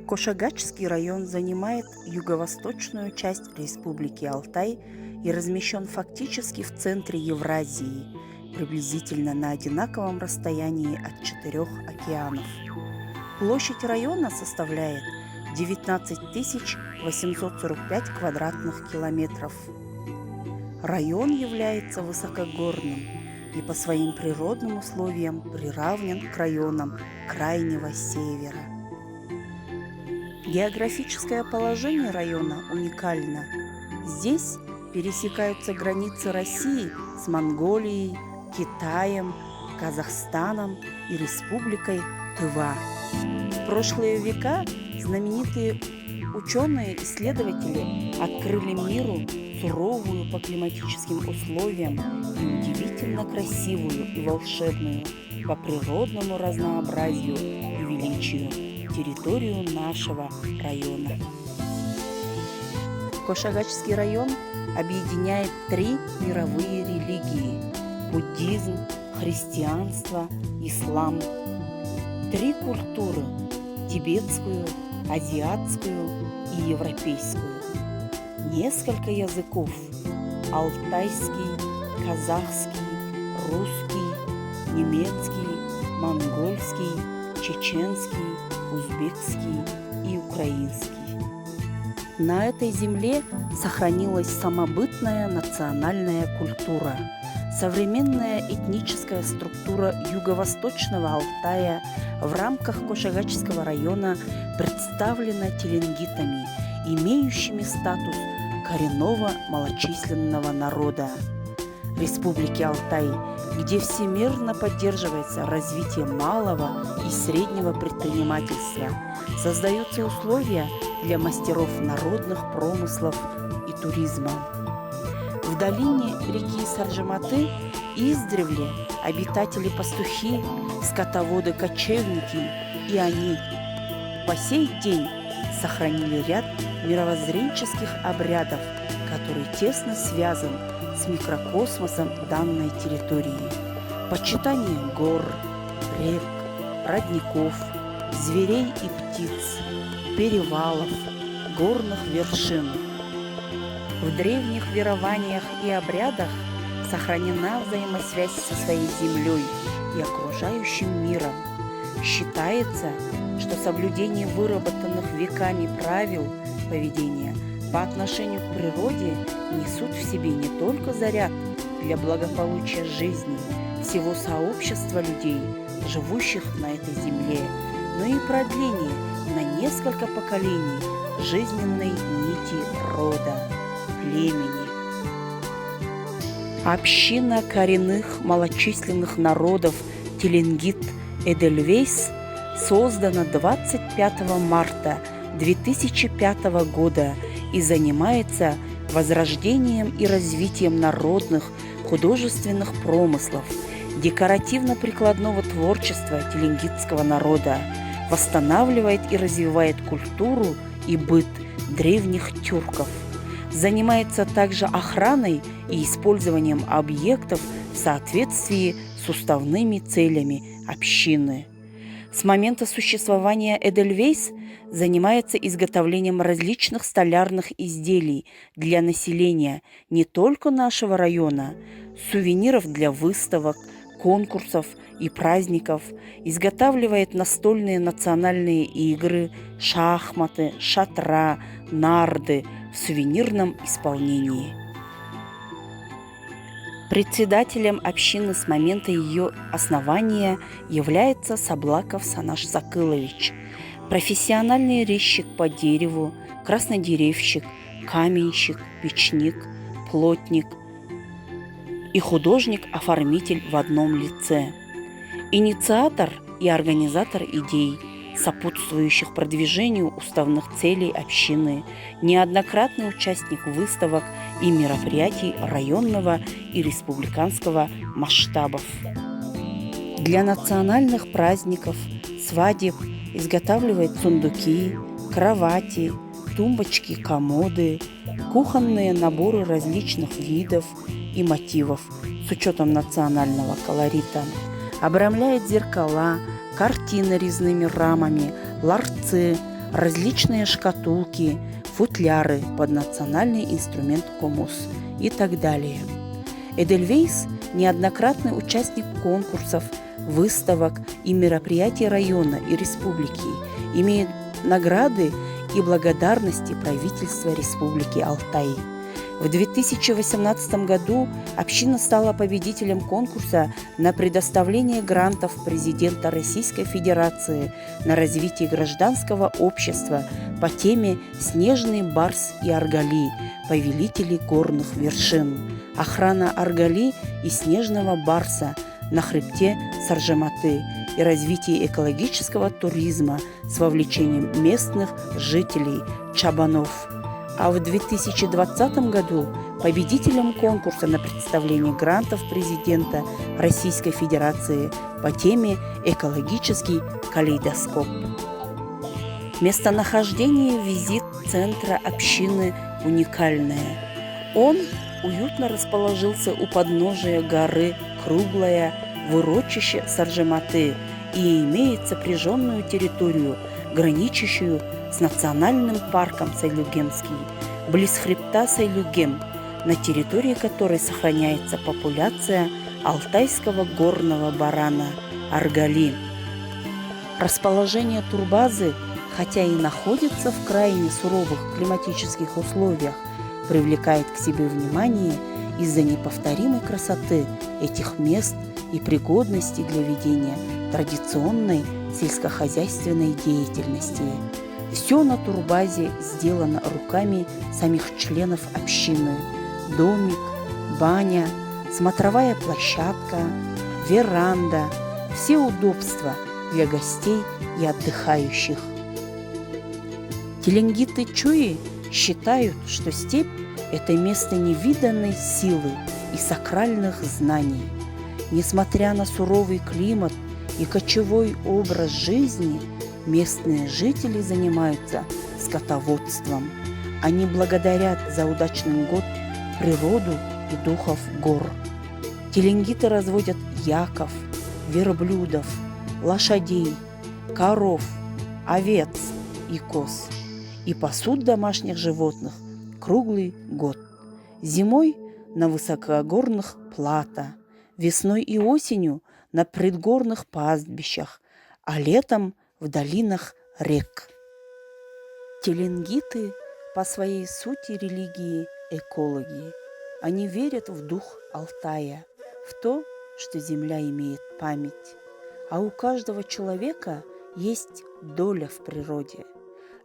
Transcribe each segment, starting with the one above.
Кошагачский район занимает юго-восточную часть Республики Алтай и размещен фактически в центре Евразии, приблизительно на одинаковом расстоянии от 4 океанов. Площадь района составляет 19 845 квадратных километров. Район является высокогорным и по своим природным условиям приравнен к районам Крайнего Севера. Географическое положение района уникально. Здесь пересекаются границы России с Монголией, Китаем, Казахстаном и Республикой Тыва. В прошлые века знаменитые ученые-исследователи открыли миру суровую по климатическим условиям и удивительно красивую и волшебную по природному разнообразию и величию территорию нашего района. Кошагачский район объединяет 3 мировые религии – буддизм, христианство, ислам. 3 культуры – тибетскую, азиатскую и европейскую. Несколько языков – алтайский, казахский, русский, немецкий, монгольский, чеченский, узбекский и украинский. На этой земле сохранилась самобытная национальная культура. Современная этническая структура юго-восточного Алтая в рамках Кошагачского района представлена теленгитами, имеющими статус коренного малочисленного народа. В Республике Алтай, где всемирно поддерживается развитие малого и среднего предпринимательства, создаются условия для мастеров народных промыслов и туризма. В долине реки Саржематы издревле обитатели-пастухи, скотоводы-кочевники, и они по сей день сохранили ряд мировоззренческих обрядов, который тесно связан с микрокосмосом данной территории. Почитание гор, рек, родников, зверей и птиц, перевалов, горных вершин. В древних верованиях и обрядах сохранена взаимосвязь со своей землей и окружающим миром. Считается, что соблюдение выработанных веками правил поведения по отношению к природе несут в себе не только заряд для благополучия жизни всего сообщества людей, живущих на этой земле, но и продление на несколько поколений жизненной нити рода, племени. Община коренных малочисленных народов Теленгит-Эдельвейс создана 25 марта 2005 года и занимается возрождением и развитием народных художественных промыслов, декоративно-прикладного творчества теленгитского народа, восстанавливает и развивает культуру и быт древних тюрков, занимается также охраной и использованием объектов в соответствии с уставными целями общины. С момента существования Эдельвейс занимается изготовлением различных столярных изделий для населения не только нашего района, сувениров для выставок, конкурсов и праздников, изготавливает настольные национальные игры, шахматы, шатра, нарды в сувенирном исполнении. Председателем общины с момента ее основания является Саблаков Санаш Закылович, профессиональный резчик по дереву, краснодеревщик, каменщик, печник, плотник и художник-оформитель в одном лице. Инициатор и организатор идей, сопутствующих продвижению уставных целей общины, неоднократный участник выставок и мероприятий районного и республиканского масштабов. Для национальных праздников, свадеб изготавливает сундуки, кровати, тумбочки, комоды, кухонные наборы различных видов и мотивов с учетом национального колорита, обрамляет зеркала, картины резными рамами, ларцы, различные шкатулки, футляры под национальный инструмент комус и так далее. Эдельвейс – неоднократный участник конкурсов, выставок и мероприятий района и республики, имеет награды и благодарности правительства Республики Алтай. В 2018 году община стала победителем конкурса на предоставление грантов президента Российской Федерации на развитие гражданского общества по теме «Снежный барс и Аргали. Повелители горных вершин. Охрана Аргали и снежного барса на хребте Саржематы и развитие экологического туризма с вовлечением местных жителей Чабанов». А в 2020 году победителем конкурса на представление грантов президента Российской Федерации по теме «Экологический калейдоскоп». Местонахождение визит-центра общины уникальное. Он уютно расположился у подножия горы Круглая в урочище Саржематы и имеет сопряженную территорию, граничащую с национальным парком Сайлюгемский, близ хребта Сайлюгем, на территории которой сохраняется популяция алтайского горного барана Аргали. Расположение турбазы, хотя и находится в крайне суровых климатических условиях, привлекает к себе внимание из-за неповторимой красоты этих мест и пригодности для ведения традиционной сельскохозяйственной деятельности. Все на турбазе сделано руками самих членов общины. Домик, баня, смотровая площадка, веранда – все удобства для гостей и отдыхающих. Теленгиты-чуи считают, что степь – это место невиданной силы и сакральных знаний. Несмотря на суровый климат и кочевой образ жизни, местные жители занимаются скотоводством. Они благодарят за удачный год природу и духов гор. Теленгиты разводят яков, верблюдов, лошадей, коров, овец и коз и пасут домашних животных круглый год. Зимой на высокогорных плато, весной и осенью на предгорных пастбищах, а летом в долинах рек. Теленгиты по своей сути религии экологи. Они верят в дух Алтая, в то, что земля имеет память. А у каждого человека есть доля в природе.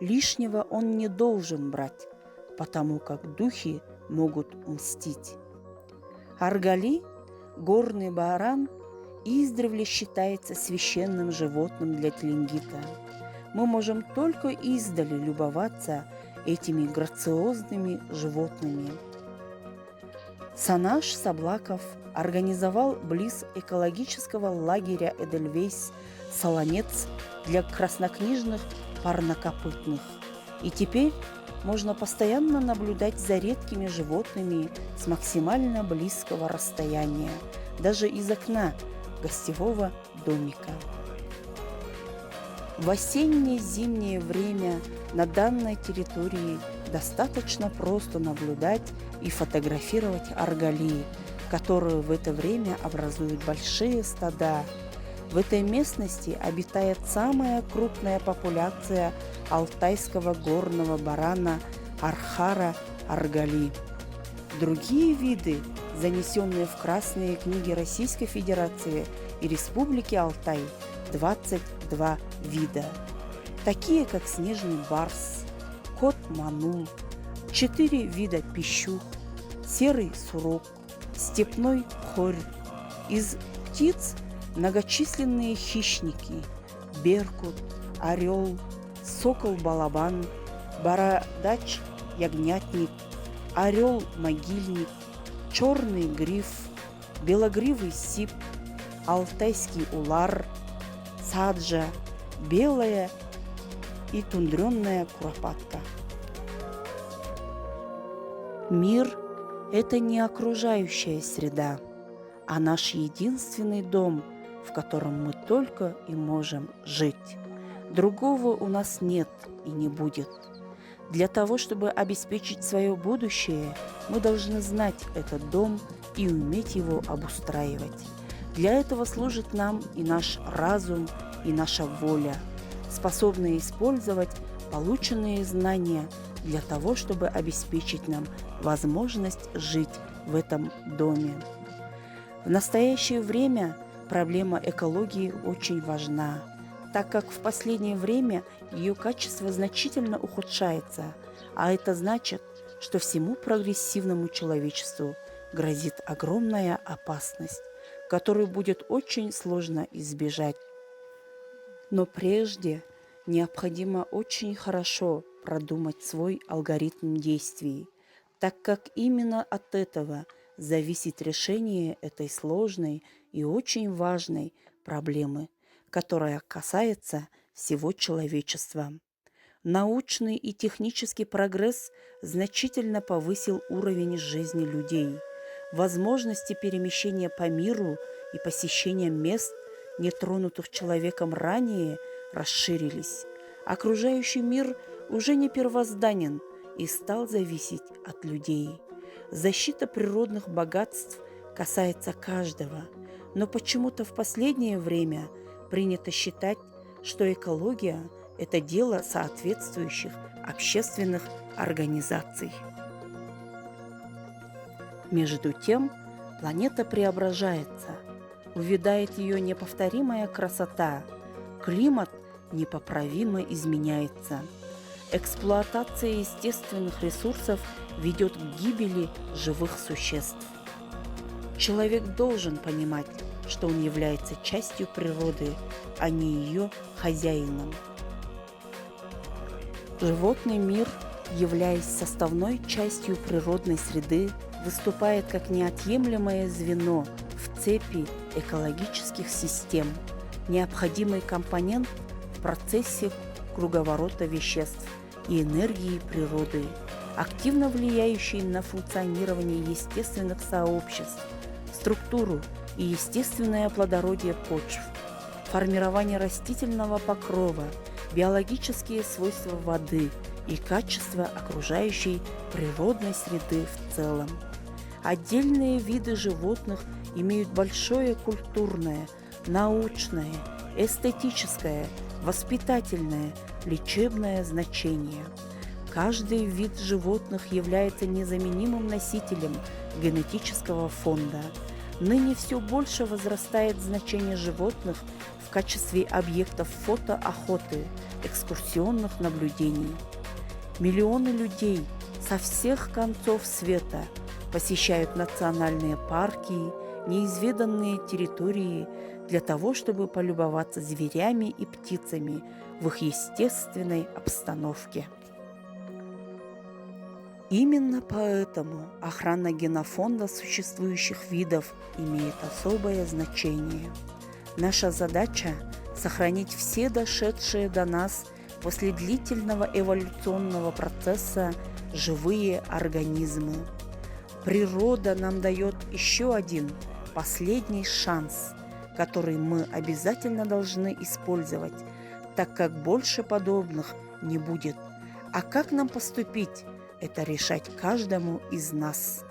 Лишнего он не должен брать, потому как духи могут мстить. Аргали, горный баран, издревле считается священным животным для теленгита. Мы можем только издали любоваться этими грациозными животными. Санаш Саблаков организовал близ экологического лагеря Эдельвейс солонец для краснокнижных парнокопытных. И теперь можно постоянно наблюдать за редкими животными с максимально близкого расстояния, даже из окна гостевого домика. В осенне-зимнее время на данной территории достаточно просто наблюдать и фотографировать аргали, которые в это время образуют большие стада. В этой местности обитает самая крупная популяция алтайского горного барана Архара аргали. Другие виды, занесенные в красные книги Российской Федерации и Республики Алтай, 22 вида, такие как снежный барс, кот-манум, 4 вида пищух, серый сурок, степной хорь. Из птиц многочисленные хищники – беркут, орел, сокол-балабан, бородач-ягнятник, орел-могильник, черный гриф, белогривый сип, алтайский улар, саджа, белая и тундренная куропатка. Мир – это не окружающая среда, а наш единственный дом, в котором мы только и можем жить. Другого у нас нет и не будет. Для того, чтобы обеспечить свое будущее, мы должны знать этот дом и уметь его обустраивать. Для этого служит нам и наш разум, и наша воля, способные использовать полученные знания для того, чтобы обеспечить нам возможность жить в этом доме. В настоящее время проблема экологии очень важна, так как в последнее время ее качество значительно ухудшается, а это значит, что всему прогрессивному человечеству грозит огромная опасность, которую будет очень сложно избежать. Но прежде необходимо очень хорошо продумать свой алгоритм действий, так как именно от этого зависит решение этой сложной и очень важной проблемы, которая касается всего человечества. Научный и технический прогресс значительно повысил уровень жизни людей. Возможности перемещения по миру и посещения мест, нетронутых человеком ранее, расширились. Окружающий мир уже не первозданен и стал зависеть от людей. Защита природных богатств касается каждого, но почему-то в последнее время принято считать, что экология – это дело соответствующих общественных организаций. Между тем, планета преображается, увядает ее неповторимая красота, климат непоправимо изменяется. Эксплуатация естественных ресурсов ведет к гибели живых существ. Человек должен понимать, что он является частью природы, а не ее хозяином. Животный мир, являясь составной частью природной среды, выступает как неотъемлемое звено в цепи экологических систем, необходимый компонент в процессе круговорота веществ и энергии природы, активно влияющий на функционирование естественных сообществ, структуру и естественное плодородие почв, формирование растительного покрова, биологические свойства воды и качество окружающей природной среды в целом. Отдельные виды животных имеют большое культурное, научное, эстетическое, воспитательное, лечебное значение. Каждый вид животных является незаменимым носителем генетического фонда. Ныне все больше возрастает значение животных в качестве объектов фотоохоты, экскурсионных наблюдений. Миллионы людей со всех концов света посещают национальные парки, неизведанные территории для того, чтобы полюбоваться зверями и птицами в их естественной обстановке. Именно поэтому охрана генофонда существующих видов имеет особое значение. Наша задача – сохранить все дошедшие до нас после длительного эволюционного процесса живые организмы. Природа нам дает еще один, последний шанс, который мы обязательно должны использовать, так как больше подобных не будет. А как нам поступить? Это решать каждому из нас,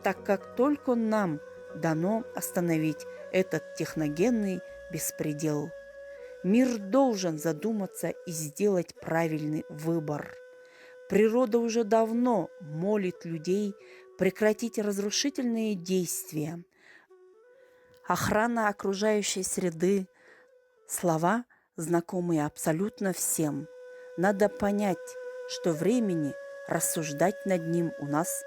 так как только нам дано остановить этот техногенный беспредел. Мир должен задуматься и сделать правильный выбор. Природа уже давно молит людей прекратить разрушительные действия. Охрана окружающей среды – слова, знакомые абсолютно всем. Надо понять, что времени рассуждать над ним у нас,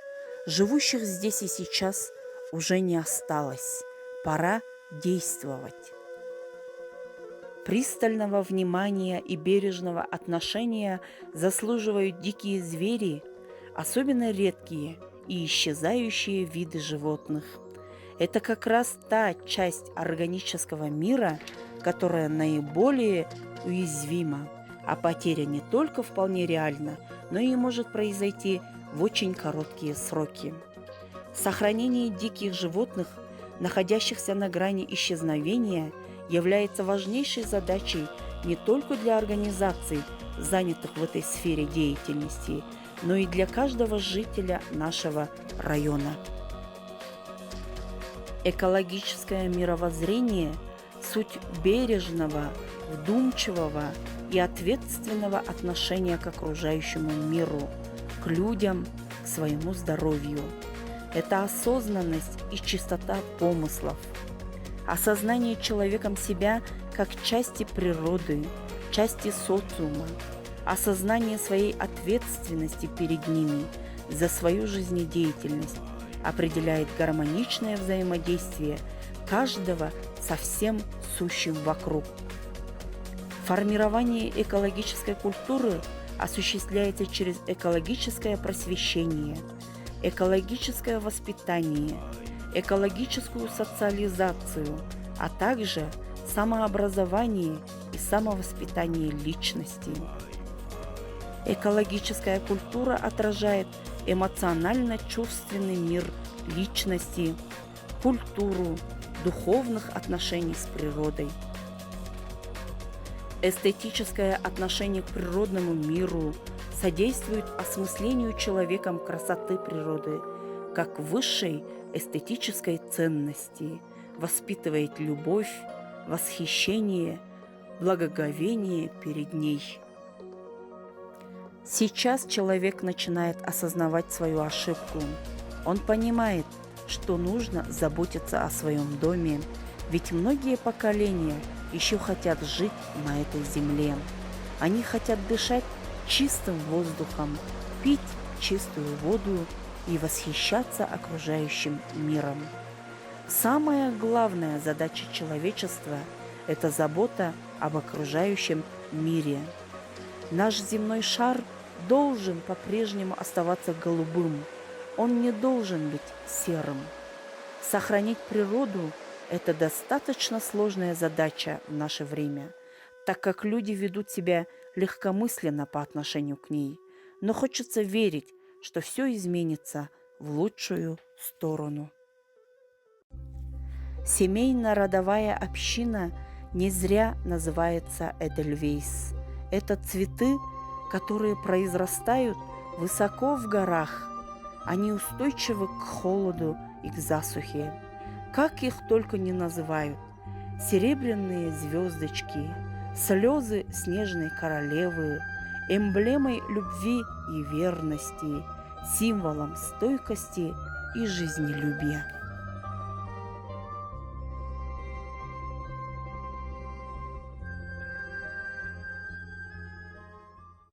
живущих здесь и сейчас, уже не осталось. Пора действовать. Пристального внимания и бережного отношения заслуживают дикие звери, особенно редкие и исчезающие виды животных. Это как раз та часть органического мира, которая наиболее уязвима, а потеря не только вполне реальна, но и может произойти в очень короткие сроки. Сохранение диких животных, находящихся на грани исчезновения, является важнейшей задачей не только для организаций, занятых в этой сфере деятельности, но и для каждого жителя нашего района. Экологическое мировоззрение – суть бережного, вдумчивого и ответственного отношения к окружающему миру, к людям, к своему здоровью. Это осознанность и чистота помыслов, осознание человеком себя как части природы, части социума, осознание своей ответственности перед ними за свою жизнедеятельность определяет гармоничное взаимодействие каждого со всем сущим вокруг. Формирование экологической культуры осуществляется через экологическое просвещение, экологическое воспитание, экологическую социализацию, а также самообразование и самовоспитание личности. Экологическая культура отражает эмоционально-чувственный мир личности, культуру духовных отношений с природой. Эстетическое отношение к природному миру содействует осмыслению человеком красоты природы как высшей эстетической ценности, воспитывает любовь, восхищение, благоговение перед ней. Сейчас человек начинает осознавать свою ошибку. Он понимает, что нужно заботиться о своем доме, ведь многие поколения еще хотят жить на этой земле. Они хотят дышать чистым воздухом, пить чистую воду и восхищаться окружающим миром. Самая главная задача человечества – это забота об окружающем мире. Наш земной шар должен по-прежнему оставаться голубым, он не должен быть серым. Сохранить природу – это достаточно сложная задача в наше время, так как люди ведут себя легкомысленно по отношению к ней, но хочется верить, что все изменится в лучшую сторону. Семейно-родовая община не зря называется Эдельвейс. Это цветы, которые произрастают высоко в горах. Они устойчивы к холоду и к засухе. Как их только не называют. Серебряные звездочки, слезы снежной королевы, эмблемой любви и верности, символом стойкости и жизнелюбия.